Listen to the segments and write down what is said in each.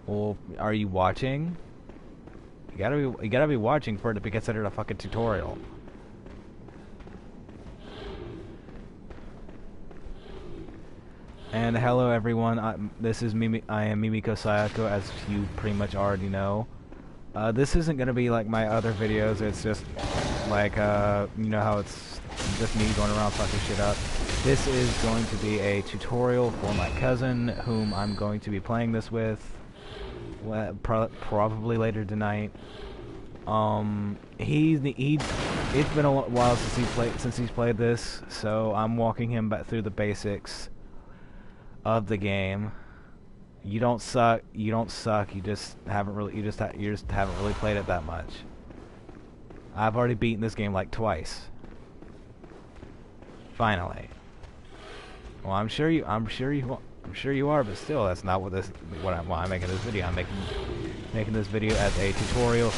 Well, are you watching? You gotta be watching for it to be considered a fucking tutorial. And hello everyone, this is Mimi. I am Mimiko Sayako, as you pretty much already know. This isn't gonna be like my other videos. It's just like you know how it's just me going around fucking shit up. This is going to be a tutorial for my cousin, whom I'm going to be playing this with. Probably later tonight. It's been a while since he's played this, so I'm walking him back through the basics of the game. You don't suck. You just haven't really played it that much. I've already beaten this game like twice. Finally. Well, I'm sure you are, but still, that's not why I'm making this video. I'm making this video as a tutorial,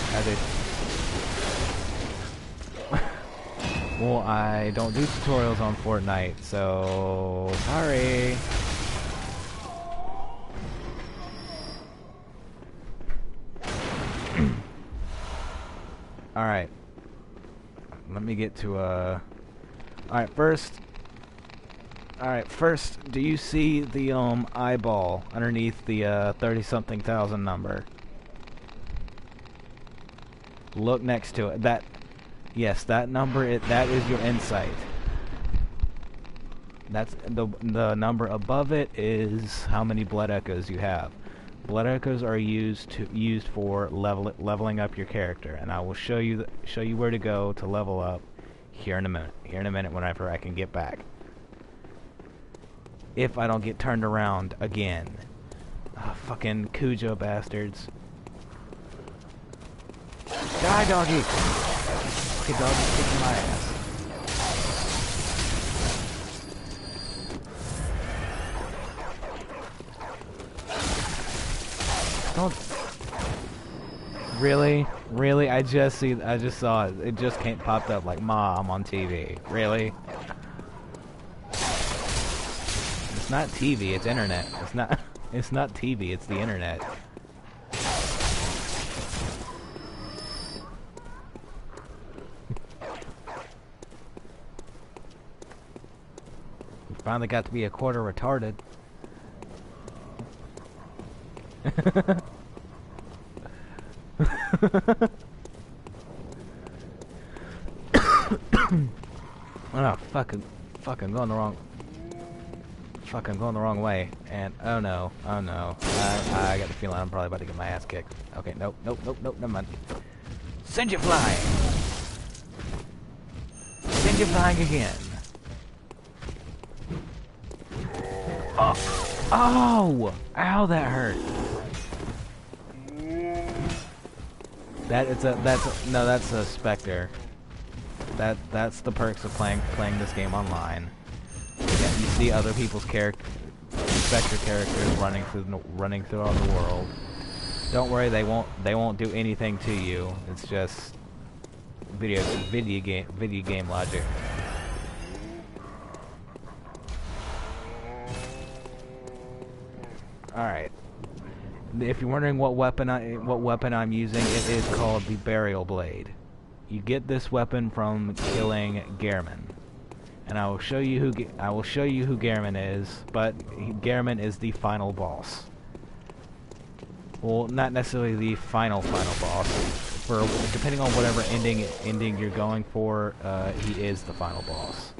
well, I don't do tutorials on Fortnite, so sorry. Alright. Let me get to Alright, first, do you see the eyeball underneath the 30-something thousand number? Look next to it. Yes, that number, that is your insight. That's the number above it is how many blood echoes you have. Blood echoes are used for leveling up your character, and I will show you where to go to level up here in a minute whenever I can get back. If I don't get turned around again. Oh, fucking Cujo bastards. Die, doggy! Okay, doggy's kicking my ass. Don't... Really? Really? I just saw it. It just popped up like, Ma, I'm on TV. Really? It's not TV, it's internet. It's not TV, it's the internet. Finally got to be a quarter retarded. Oh, fucking going the wrong way. And oh no, I got the feeling I'm probably about to get my ass kicked. Okay, nope, never mind. Send you flying. Send you flying again. Oh! Ow, that hurt. That's a Spectre. That's the perks of playing this game online. Yeah, you see other people's Spectre characters running throughout the world. Don't worry, they won't do anything to you. It's just video game logic. Alright. If you're wondering what weapon I'm using, it is called the Burial Blade. You get this weapon from killing Gehrman, and I will show you who Gehrman is. But Gehrman is the final boss. Well, not necessarily the final boss. Depending on whatever ending you're going for, he is the final boss.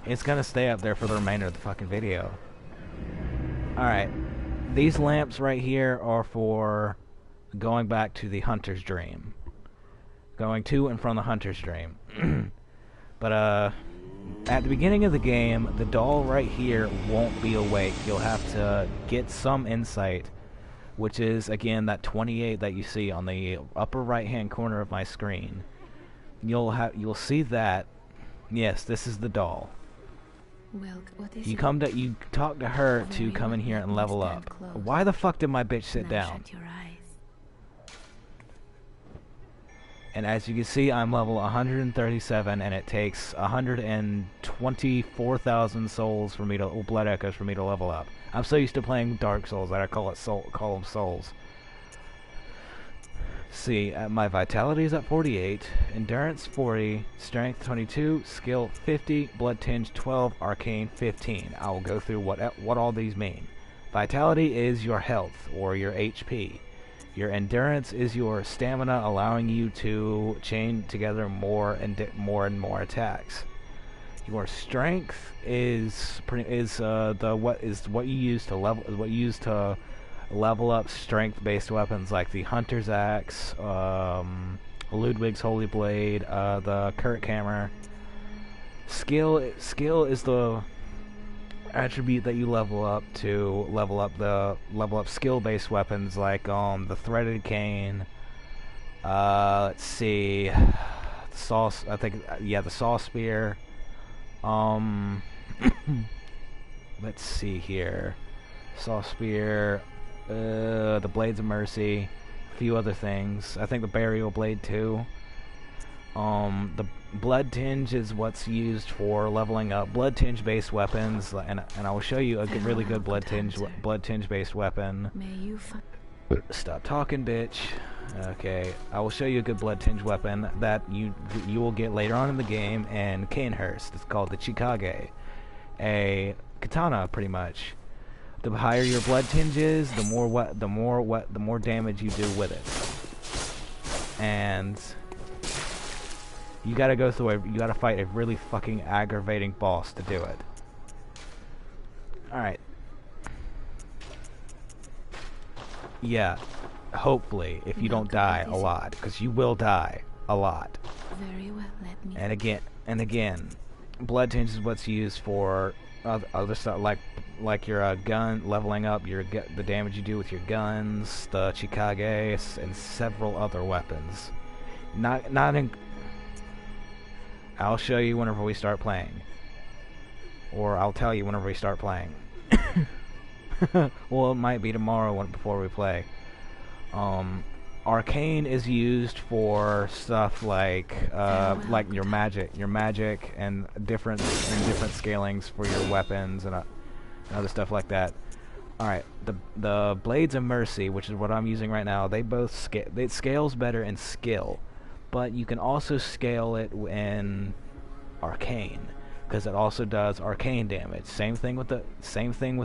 It's gonna stay up there for the remainder of the fucking video. Alright. These lamps right here are for going back to the Hunter's Dream. Going to and from the Hunter's Dream. But, at the beginning of the game, the doll right here won't be awake. You'll have to get some insight, which is, again, that 28 that you see on the upper right-hand corner of my screen. You'll see that. Yes, this is the doll. You talk to her to come in here and level up. Why the fuck did my bitch sit down? And as you can see, I'm level 137, and it takes 124,000 souls for me to blood echoes for me to level up. I'm so used to playing Dark Souls that I call them souls. See, my vitality is at 48, endurance 40, strength 22, skill 50, blood tinge 12, arcane 15. I will go through what all these mean. Vitality is your health or your HP. Your endurance is your stamina, allowing you to chain together more and more attacks. Your strength is what you use to level up strength-based weapons like the Hunter's Axe, Ludwig's Holy Blade, the Kurt Hammer. Skill is the attribute that you level up to level up skill-based weapons like the threaded cane. Let's see, the saw. I think the saw spear. Let's see here, saw spear. The Blades of Mercy, a few other things. I think the Burial Blade too. The Blood Tinge is what's used for leveling up Blood Tinge based weapons, and I will show you a really good Blood Tinge based weapon. May you Stop talking, bitch. Okay, I will show you a good Blood Tinge weapon that you will get later on in the game in Canehurst. It's called the Chikage, a katana, pretty much. The higher your blood tinge is, the more damage you do with it. And you gotta fight a really fucking aggravating boss to do it. Alright. Yeah, hopefully, if you don't die a lot, because you will die a lot. Very well, let me. And again, blood tinge is what's used for other stuff like your gun leveling up, the damage you do with your guns, the Chikage, and several other weapons. I'll show you whenever we start playing, or I'll tell you whenever we start playing. Well, it might be tomorrow before we play. Arcane is used for stuff like your magic and different scalings for your weapons and other stuff like that. All right, the Blades of Mercy, which is what I'm using right now, it scales better in skill, but you can also scale it in Arcane, because it also does arcane damage. Same thing with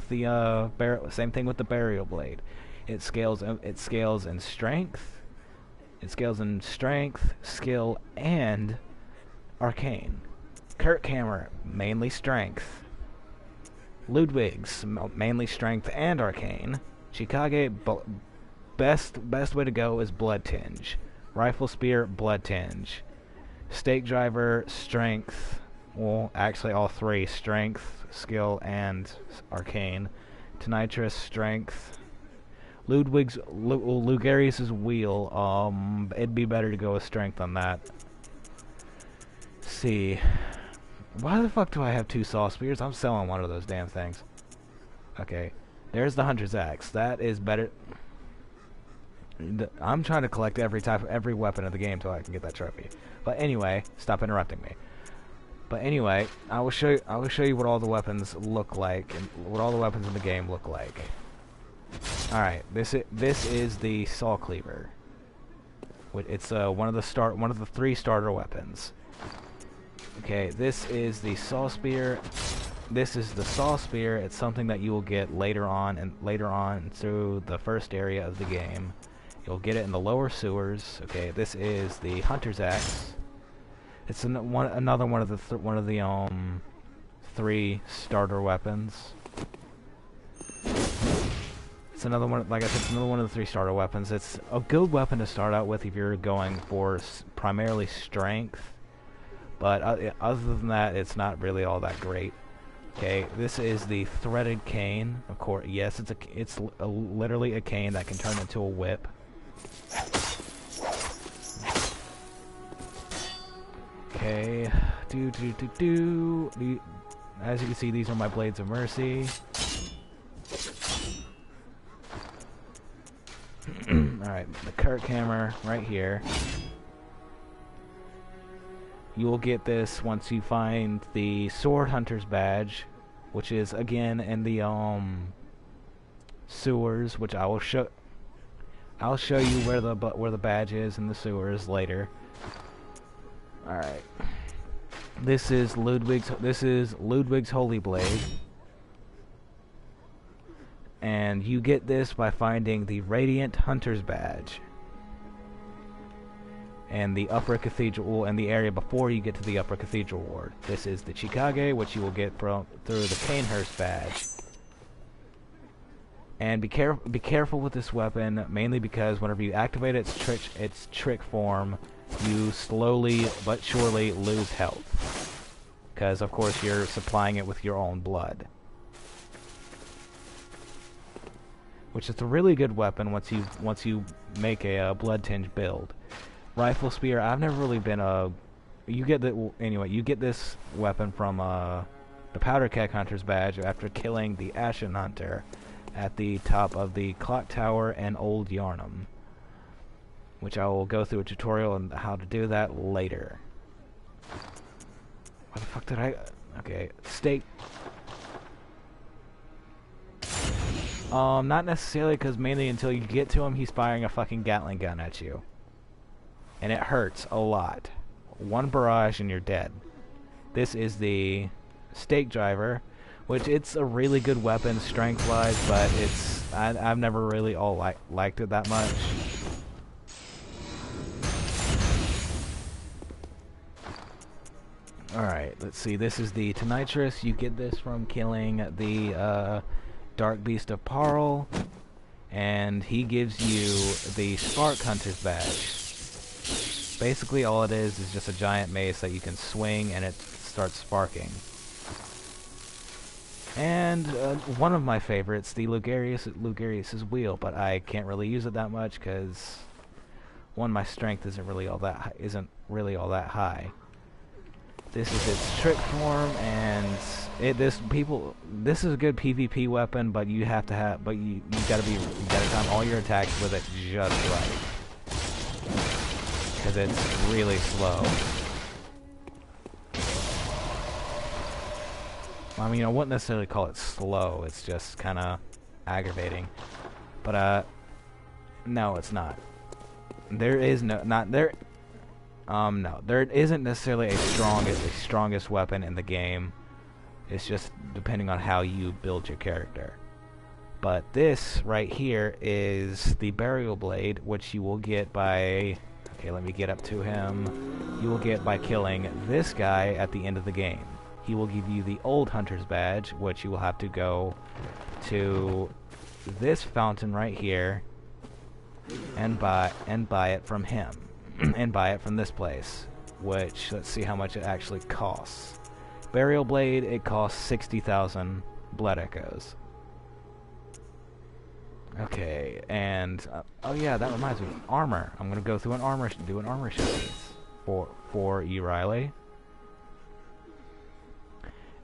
the Burial Blade. It scales in strength. It scales in strength, skill, and arcane. Kurt Hammer, mainly strength. Ludwig's mainly strength and arcane. Chikage, best way to go is blood tinge. Rifle spear, blood tinge. Stake driver, strength. Well, actually all three: strength, skill, and arcane. Tonitrus, strength. Lugarius's wheel. It'd be better to go with strength on that. Let's see. Why the fuck do I have two saw spears? I'm selling one of those damn things. Okay, there's the Hunter's Axe. That is better. I'm trying to collect every weapon of the game till I can get that trophy. But anyway, stop interrupting me. But anyway, I will show you what all the weapons look like and what all the weapons in the game look like. All right, this is the saw cleaver. It's one of the three starter weapons. Okay, this is the saw spear. This is the saw spear. It's something that you will get later on through the first area of the game. You'll get it in the lower sewers. Okay, this is the Hunter's Axe. It's another one of the three starter weapons. It's another one, like I said, it's another one of the three starter weapons. It's a good weapon to start out with if you're going for primarily strength. But other than that, it's not really all that great. Okay, this is the threaded cane. Of course, yes, it's literally a cane that can turn into a whip. Okay, as you can see, these are my Blades of Mercy. Alright, the Kurt Hammer right here. You will get this once you find the Sword Hunter's badge, which is again in the sewers, which I will show. I'll show you where the badge is in the sewers later. All right. This is Ludwig's Holy Blade. And you get this by finding the Radiant Hunter's badge and the Upper Cathedral and the area before you get to the Upper Cathedral Ward. This is the Chikage, which you will get through the Canehurst badge. And be careful with this weapon, mainly because whenever you activate its trick form, you slowly but surely lose health, because of course you're supplying it with your own blood. Which is a really good weapon once you make a blood tinge build. Rifle spear, I've never really been a. You get this weapon from the Powder Keg Hunter's badge after killing the Ashen Hunter at the top of the Clock Tower and Old Yarnum, which I will go through a tutorial on how to do that later. What the fuck did I? Okay, stake. Not necessarily, because mainly until you get to him, he's firing a fucking Gatling gun at you. And it hurts a lot. One barrage and you're dead. This is the Stake Driver, which it's a really good weapon strength-wise, but I've never really liked it that much. Alright, let's see. This is the Tonitrus. You get this from killing the Dark Beast of Parl, and he gives you the Spark Hunter's badge. Basically all it is just a giant mace that you can swing and it starts sparking. And one of my favorites, the Lugarius's Wheel, but I can't really use it that much because one, my strength isn't really all that high. This is its trick form, and this is a good PvP weapon, but you gotta time all your attacks with it just right, because it's really slow. I mean, I wouldn't necessarily call it slow. It's just kind of aggravating. But no, it's not. There isn't necessarily a strongest weapon in the game. It's just depending on how you build your character. But this right here is the Burial Blade, which you will get by. Okay, let me get up to him. You will get by killing this guy at the end of the game. He will give you the Old Hunter's badge, which you will have to go to this fountain right here and buy it from him. And buy it from this place, which, let's see how much it actually costs. Burial Blade, it costs 60,000 blood echoes. Okay, and oh yeah, that reminds me, armor. I'm gonna go through do an armor showcase for E. Riley.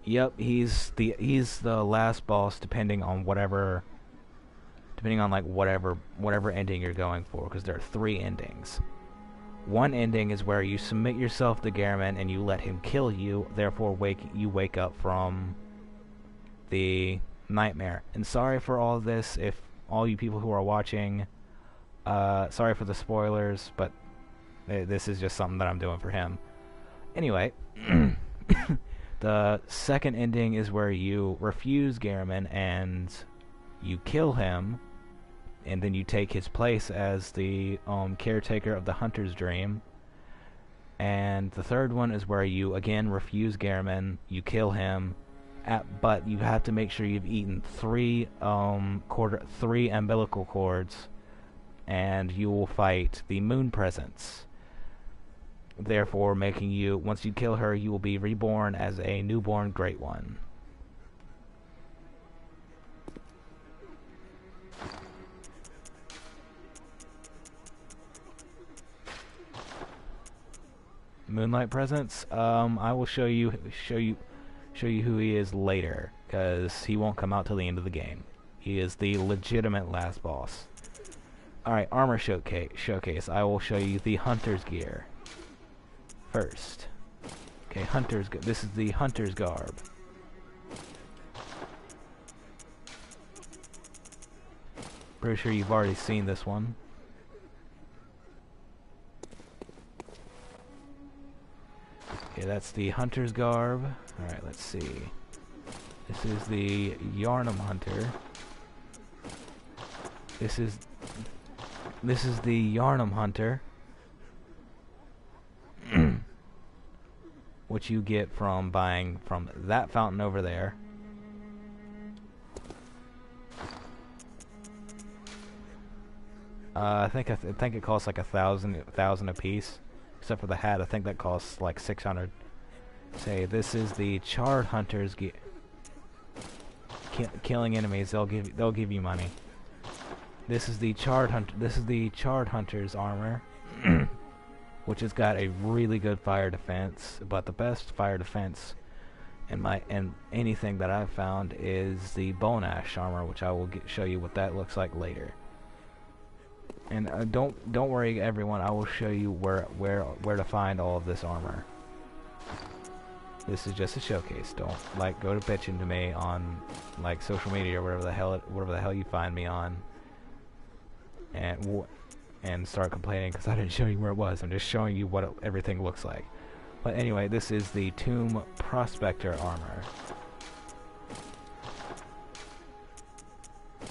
Yep, he's the last boss, depending on whatever ending you're going for, because there are 3 endings. One ending is where you submit yourself to Gehrman and you let him kill you, therefore you wake up from the nightmare. And sorry for all this, if all you people who are watching, sorry for the spoilers, but this is just something that I'm doing for him. Anyway, the second ending is where you refuse Gehrman and you kill him, and then you take his place as the caretaker of the Hunter's Dream. And the third one is where you again refuse Gehrman, you kill him, but you have to make sure you've eaten 3 umbilical cords, and you will fight the Moon Presence. Therefore, making you, once you kill her, you will be reborn as a newborn Great One. Moonlight Presence. I will show you who he is later, because he won't come out till the end of the game. He is the legitimate last boss. Alright, armor showcase. I will show you the Hunter's gear first. Okay, this is the hunter's garb. Pretty sure you've already seen this one. Okay, that's the hunter's garb. Alright, let's see. This is the Yarnum Hunter. This is the Yarnum Hunter. Which you get from buying from that fountain over there. I think it costs like 1,000 a piece, except for the hat. I think that costs like 600. Say this is the Charred Hunter's killing enemies. They'll give you money. This is the Charred Hunter's armor, which has got a really good fire defense. But the best fire defense in anything that I've found is the Bone Ash armor, which I will show you what that looks like later. And don't worry, everyone. I will show you where to find all of this armor. This is just a showcase. Don't go to bitching to me on social media or whatever the hell you find me on, and start complaining because I didn't show you where it was. I'm just showing you what everything looks like. But anyway, this is the Tomb Prospector armor.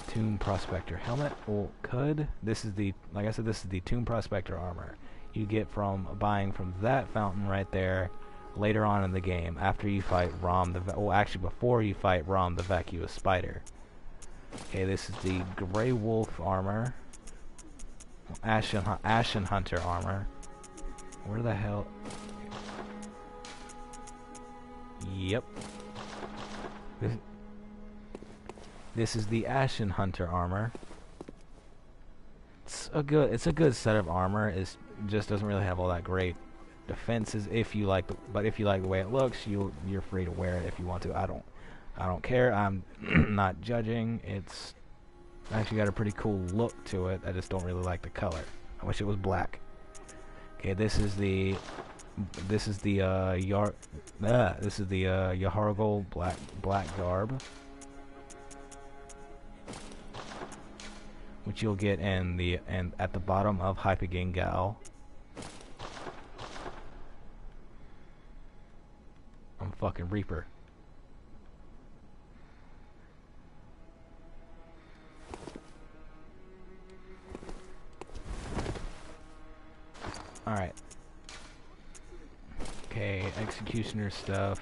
Tomb Prospector helmet. Well, this is the this is the Tomb Prospector armor you get from buying from that fountain right there later on in the game after you fight actually before you fight Rom the Vacuous Spider. Okay, this is the Grey Wolf armor. Ashen Hunter armor. Where the hell? Yep. This is the Ashen Hunter armor. It's a good set of armor. It just doesn't really have all that great defenses. If you like the way it looks, you're free to wear it if you want to. I don't care. I'm not judging. It's actually got a pretty cool look to it. I just don't really like the color. I wish it was black. Okay, this is the Yahargul black garb, which you'll get at the bottom of Hypogene Gal. I'm fucking Reaper. Alright. Okay, Executioner stuff.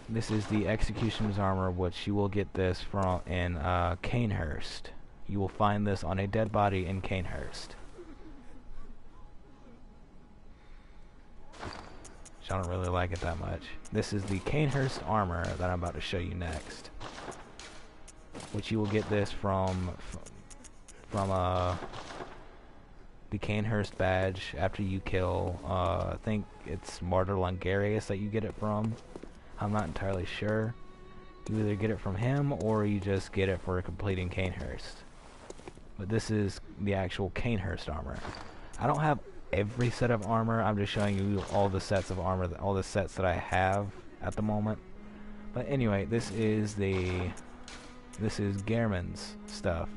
This is the Executioner's armor, which you will get this from in Canehurst. You will find this on a dead body in Canehurst. Which I don't really like it that much. This is the Canehurst armor that I'm about to show you next, which you will get this from the Canehurst badge after you kill, I think it's Martyr Lungarius that you get it from. I'm not entirely sure. You either get it from him or you just get it for completing Canehurst. But this is the actual Canehurst armor. I don't have every set of armor. I'm just showing you all the sets of armor, all the sets that I have at the moment. But anyway, this is Gehrman's stuff.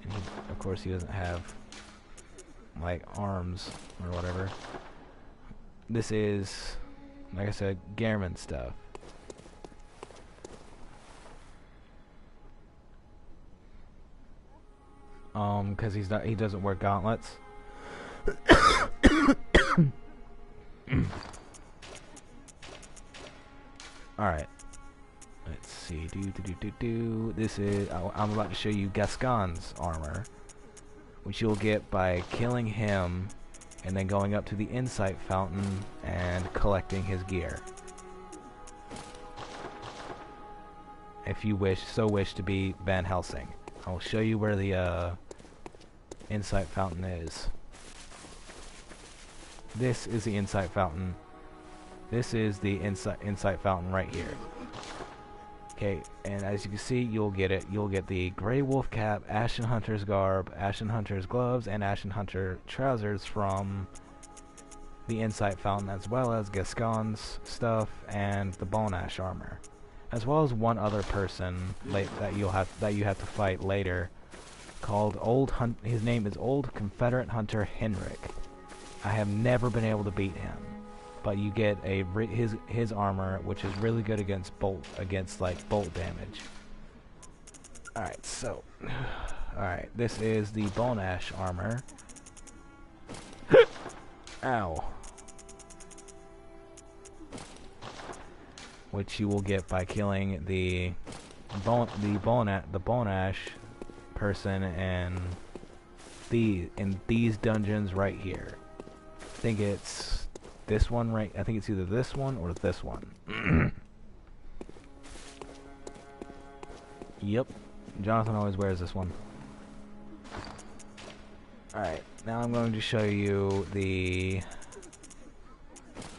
And of course he doesn't have arms or whatever. This is, like I said, Gehrman stuff. Because he doesn't wear gauntlets. Alright. Let's see. This is, I'm about to show you Gascon's armor, which you'll get by killing him and then going up to the Insight Fountain and collecting his gear. If you wish to be Van Helsing. I'll show you where the Insight Fountain is. This is the Insight Fountain. This is the Insight Fountain right here. Okay, and as you can see, you'll get the Grey Wolf cap, Ashen Hunter's garb, Ashen Hunter's gloves, and Ashen Hunter trousers from the Insight Fountain, as well as Gascon's stuff and the Bone Ash armor, as well as one other person that you have to fight later, called his name is Old Confederate Hunter Henrik. I have never been able to beat him, but you get his armor, which is really good against bolt damage. Alright, so alright, this is the Bone Ash armor. Ow. Which you will get by killing the bone ash person in these dungeons right here. I think it's this one right. I think it's either this one or this one. Yep, Jonathan always wears this one. Alright, now I'm going to show you the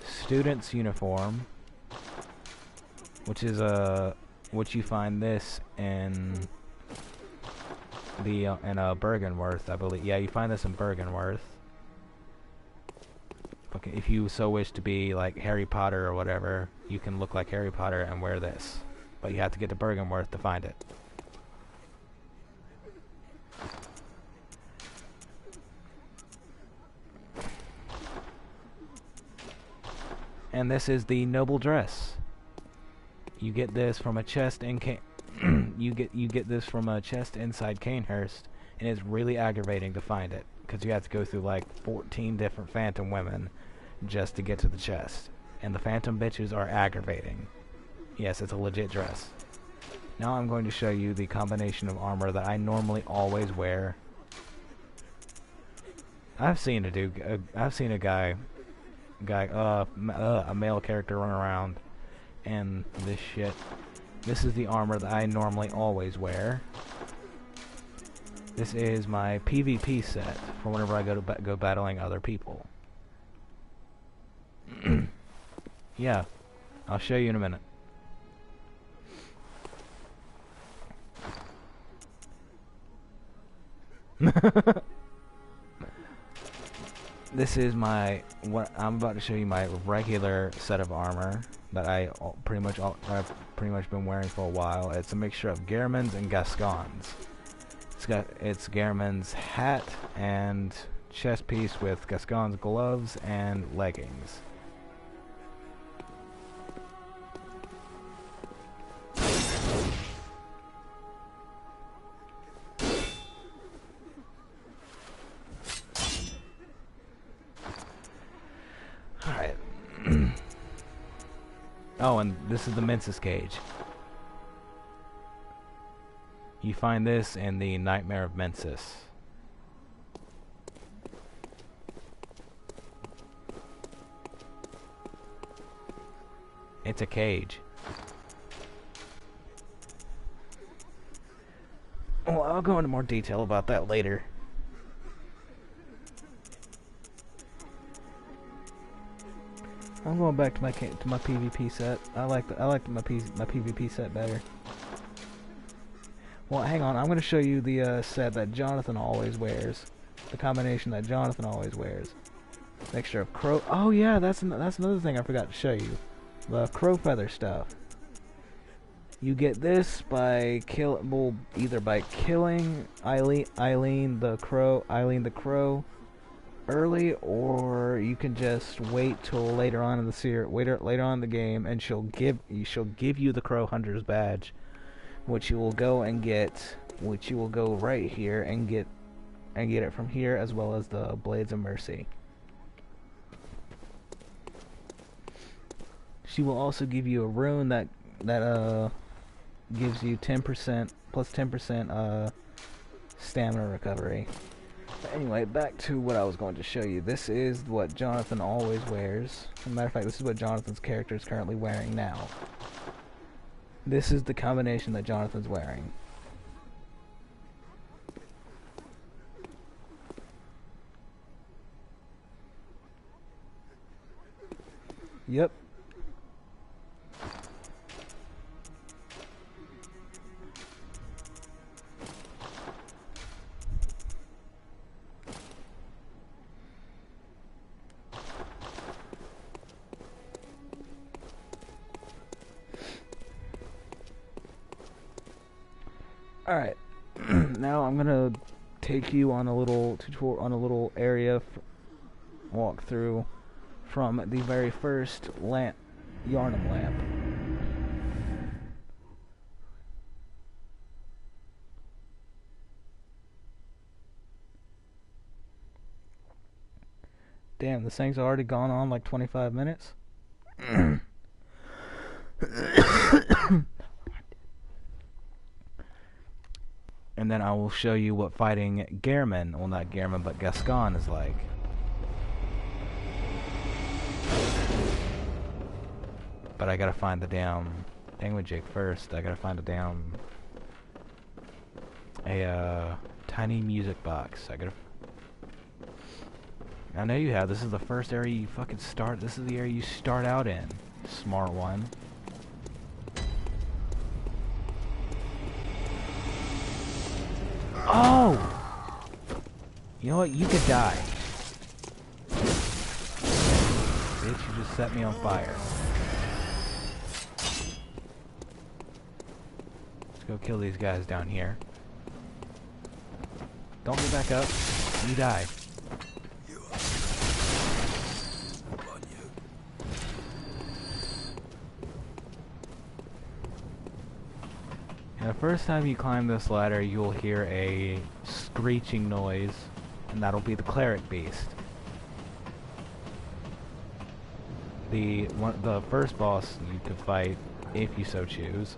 student's uniform, which is which you find this in Bergenworth, I believe. Yeah, you find this in Bergenworth. Okay, if you so wish to be like Harry Potter or whatever, you can look like Harry Potter and wear this. But you have to get to Bergenworth to find it. And this is the noble dress. You get this from a chest in you get this from a chest inside Canehurst, and it's really aggravating to find it because you have to go through like 14 different phantom women just to get to the chest, and the phantom bitches are aggravating. Yes, it's a legit dress. Now I'm going to show you the combination of armor that I normally always wear. I've seen a male character run around and this shit. This is the armor that I normally always wear. This is my PvP set for whenever I go battling other people. Yeah, I'll show you in a minute. This is what I'm about to show you, my regular set of armor that I've pretty much been wearing for a while. It's a mixture of Gehrman's and Gascon's. It's Gehrman's hat and chest piece with Gascon's gloves and leggings. Alright. Oh, and this is the Mensis cage. You find this in the Nightmare of Mensis. It's a cage. Well, I'll go into more detail about that later. I'm going back to my PvP set. I like my PvP set better. Well, hang on. I'm going to show you the set that Jonathan always wears. The combination that Jonathan always wears. Mixture of crow. Oh yeah, that's another thing I forgot to show you. The crow feather stuff. You get this by either by killing Eileen the crow early, or you can just wait till later on in later on in the game, and she'll give you the Crow Hunter's badge, which you will go right here and get it from here, as well as the Blades of Mercy. She will also give you a rune that gives you 10% plus 10% stamina recovery. But anyway, back to what I was going to show you. This is what Jonathan always wears. As a matter of fact, this is what Jonathan's character is currently wearing now. This is the combination that Jonathan's wearing. Yep. Alright. Now I'm gonna take you on a little tutorial, on a little area walk through from the very first lamp, Yarnum lamp. Damn, this thing's already gone on like 25 minutes. And then I will show you what fighting Gehrman, well not Gehrman, but Gascon is like. But I gotta find the damn thingamajig first. I gotta find a tiny music box. I know you have. This is the first area you fucking start. This is the area you start out in. Smart one. Oh! You know what? You could die. Bitch, you just set me on fire. Let's go kill these guys down here. Don't get back up. You die. The first time you climb this ladder, you'll hear a screeching noise, and that'll be the cleric beast. The first boss you could fight, if you so choose.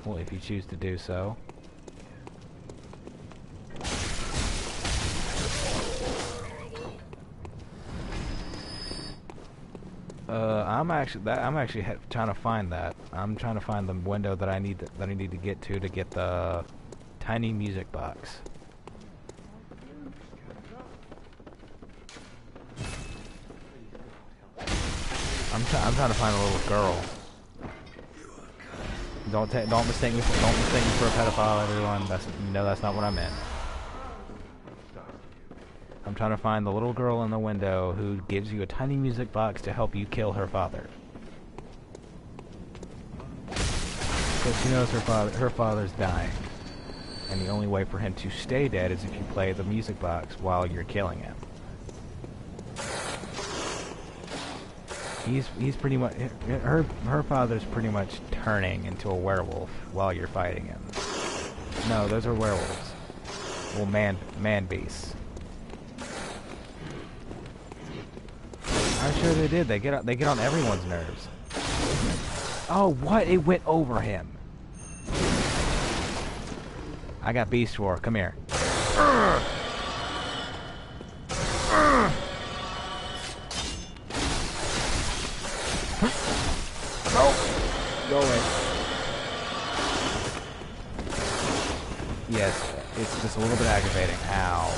Well, if you choose to do so. I'm actually trying to find that. I'm trying to find the window that I need to get to get the tiny music box. I'm trying to find a little girl. Don't mistake me for a pedophile, everyone. That's not what I meant. I'm trying to find the little girl in the window who gives you a tiny music box to help you kill her father. Because she knows her father's dying. And the only way for him to stay dead is if you play the music box while you're killing him. He's pretty much, her father's pretty much turning into a werewolf while you're fighting him. No, those are werewolves. Well, man beasts. I'm sure they did. They get on everyone's nerves. Oh, what? It went over him. I got Beast Roar. Come here. No. Go away. Yes, it's just a little bit aggravating. Ow.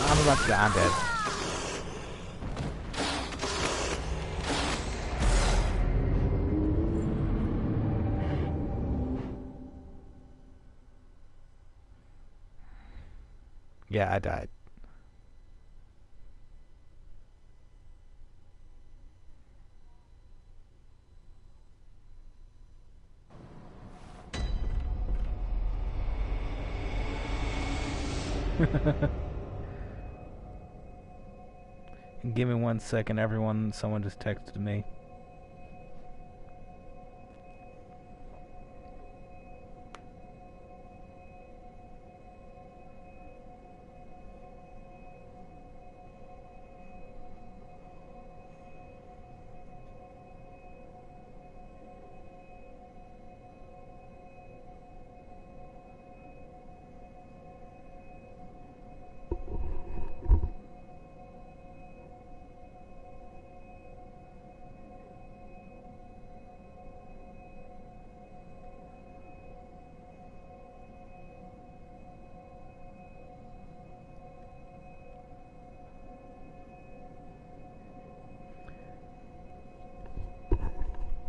I'm about to die. I'm dead. Yeah, I died. Give me 1 second, everyone. Someone just texted me.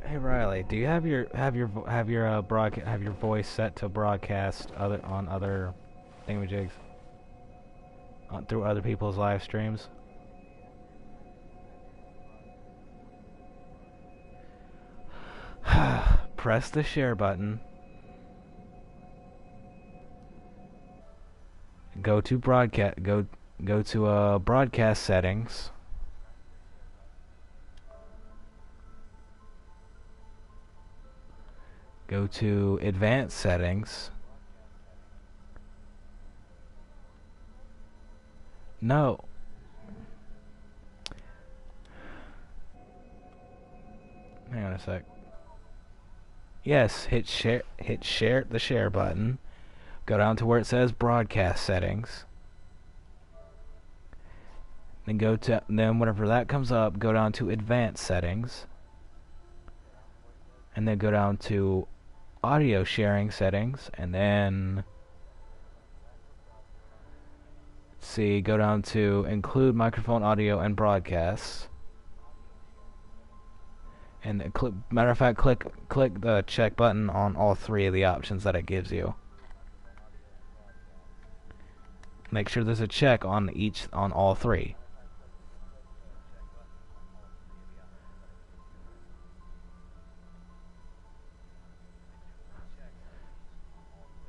Hey Riley, do you have your voice set to broadcast on other thingamajigs? through other people's live streams. Press the share button. Go to broadcast. Go to broadcast settings. Go to advanced settings. No. Hang on a sec. Yes, hit the share button. Go down to where it says broadcast settings. Then whenever that comes up, go down to advanced settings. And then go down to audio sharing settings, and then go down to include microphone audio and broadcasts. And matter of fact, click the check button on all three of the options that it gives you. Make sure there's a check on all three.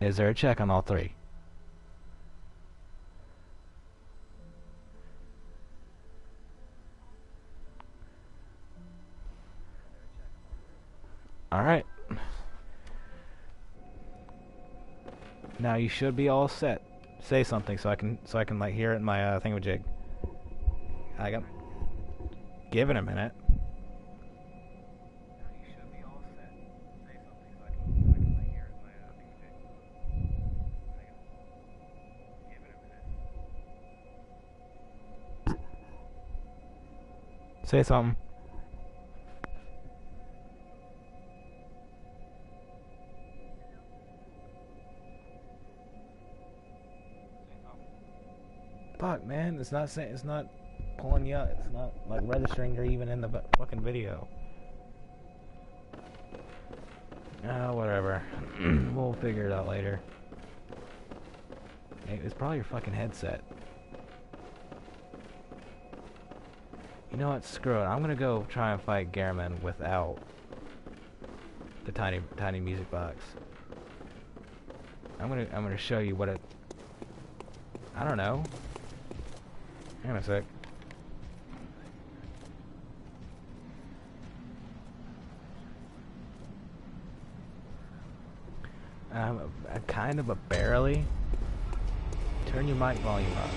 Is there a check on all three? Alright. Now you should be all set. Say something so I can like hear it in my thingamajig. Give it a minute. Say something. Fuck, man, it's not pulling you out. It's not like registering you're even in the fucking video. Whatever. We'll figure it out later. Hey, it's probably your fucking headset. You know what? Screw it. I'm gonna go try and fight Garamond without the tiny music box. I'm gonna show you what it. I don't know. Hang on a sec. Kind of, but barely. Turn your mic volume up.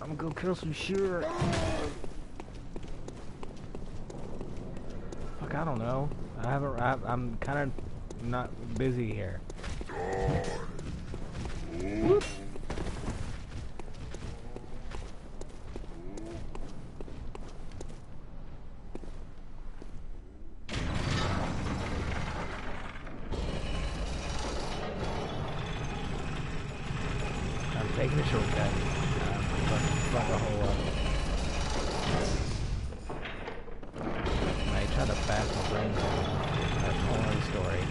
I'm gonna go kill some shit. Fuck, I don't know. I'm kind of not busy here. Whoop. I'm taking a shortcut. Fuck a whole lot. I try to fast my brain down. That's a whole other story.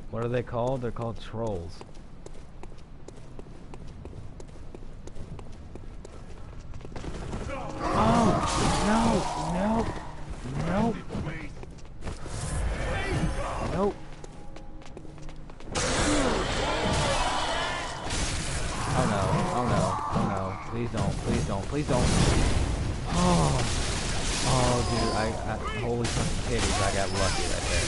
What are they called? They're called trolls. Oh! No! Nope! Nope! Oh no, oh no, oh no. Please don't, please don't, please don't. Oh dude, holy fucking titties, I got lucky right there.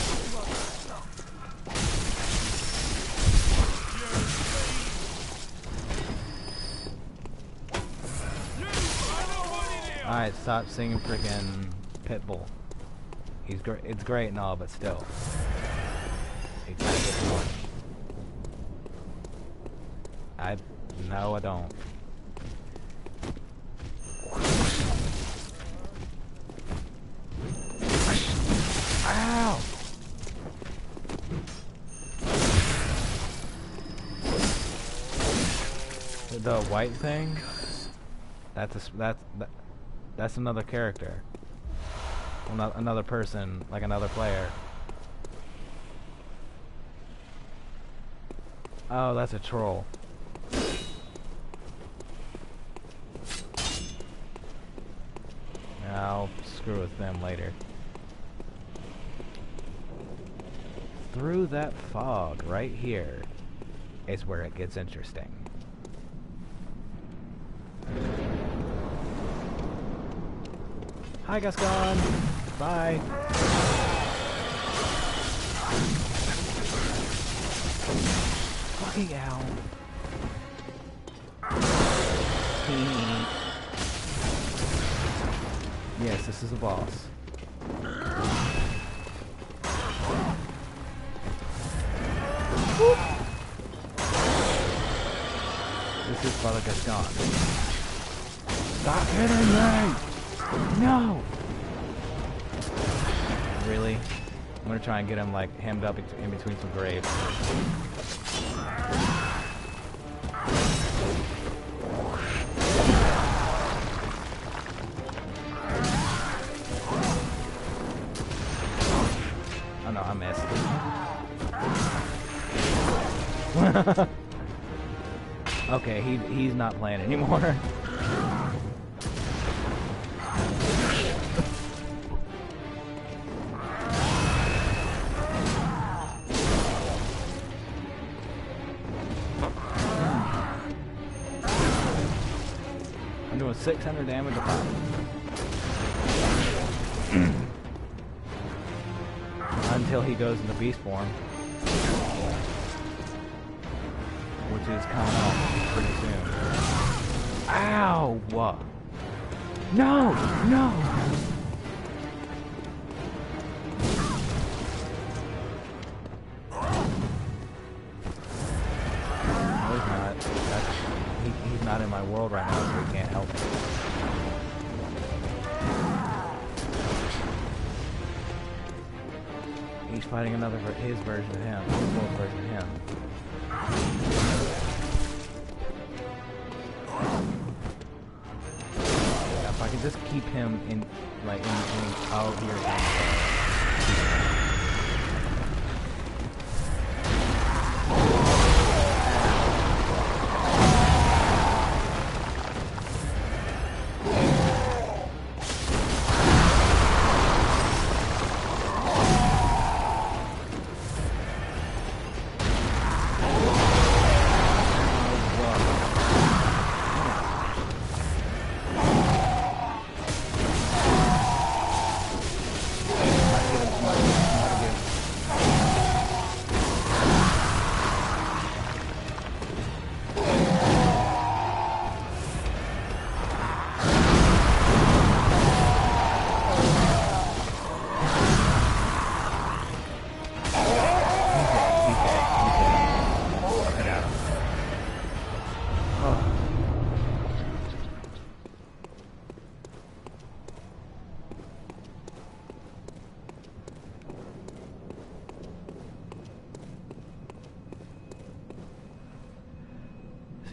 Alright, stop singing frickin' Pitbull. He's great, it's great and all, but still. It kinda gets much. No, I don't. The white thing? That's another character. Well, not another person, like another player. Oh, that's a troll. I'll screw with them later. Through that fog right here is where it gets interesting. Hi, Gascon. Bye. Fucking ow. Yes, this is a boss. Whoop. This is Father Gascon. Stop hitting me! No! Really? I'm gonna try and get him like hemmed up in between some graves. Oh no, I missed. Okay, he's not playing anymore. I'm doing 600 damage a pop. Until he goes into beast form, which is coming up pretty soon. Ow! No! No! No, he's not. He's not in my world right now, so he can't help me. He's fighting another his version of him, his world version of him. Yeah, if I could just keep him in, like, in between. Oh, here he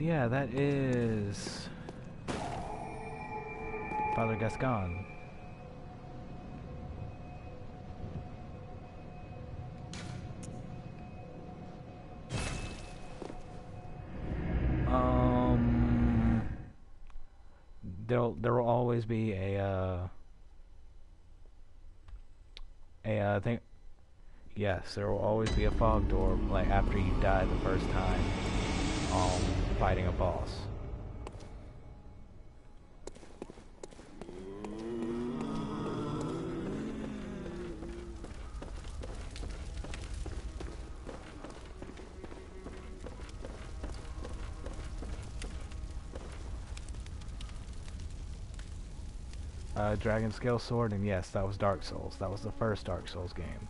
So yeah, that is Father Gascon. There will always be a thing. Yes, there will always be a fog door, like after you die the first time, fighting a boss. Dragon Scale Sword, and yes, that was Dark Souls. That was the first Dark Souls game.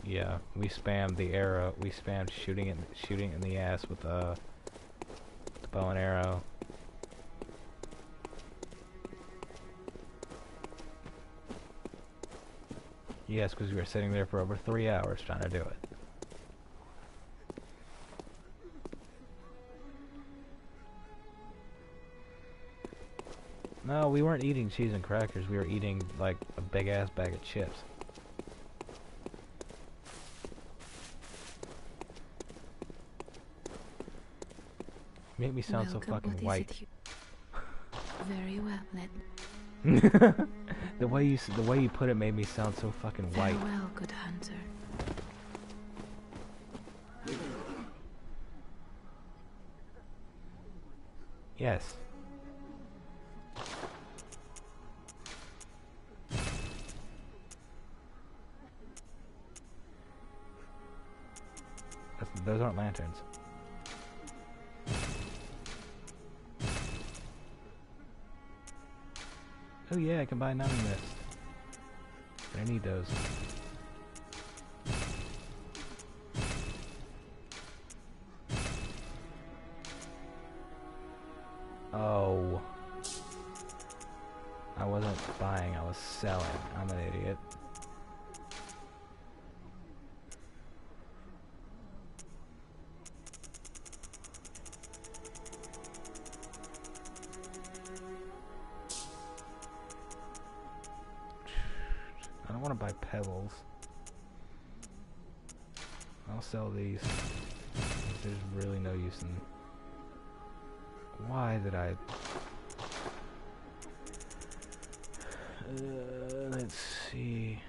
Yeah, we spammed the arrow. We spammed shooting in the ass with the bow and arrow. Yes, because we were sitting there for over 3 hours trying to do it. No, we weren't eating cheese and crackers. We were eating, like, a big-ass bag of chips. You make me sound so fucking white. Very well, let the way you put it made me sound so fucking white. Farewell, good hunter. Yes. Those aren't lanterns. Oh yeah, I can buy numbing mist. But I need those. Oh. I wasn't buying, I was selling. I'm an idiot. I don't want to buy pebbles. I'll sell these. There's really no use in... Why did I... let's see...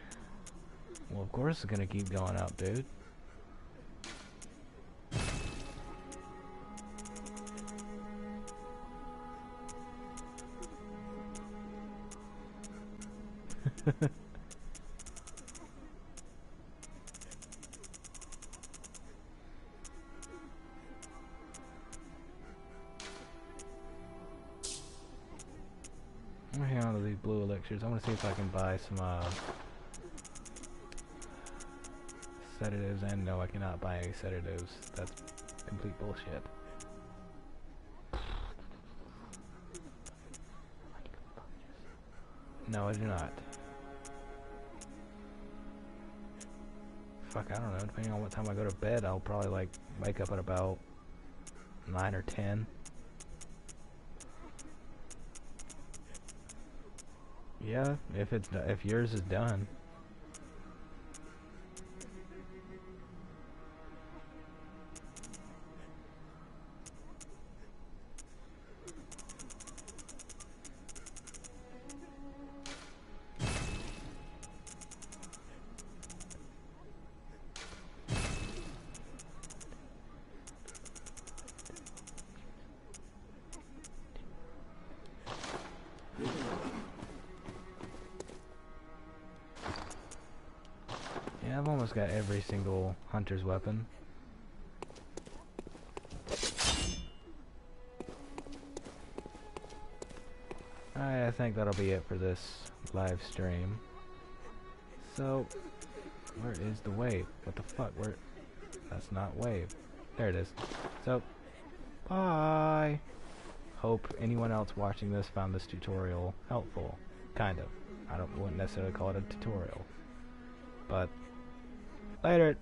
Well, of course it's gonna keep going up, dude. I'm gonna hang on to these blue elixirs. I want to see if I can buy some sedatives, and no, I cannot buy any sedatives. That's complete bullshit. No, I do not. Fuck, I don't know. Depending on what time I go to bed, I'll probably like wake up at about 9 or 10. Yeah, if yours is done. Yeah, I've almost got every single hunter's weapon. Alright, I think that'll be it for this live stream. So, where is the wave? What the fuck? Where? That's not wave. There it is. So, bye! Hope anyone else watching this found this tutorial helpful. Kind of. Wouldn't necessarily call it a tutorial. But, later!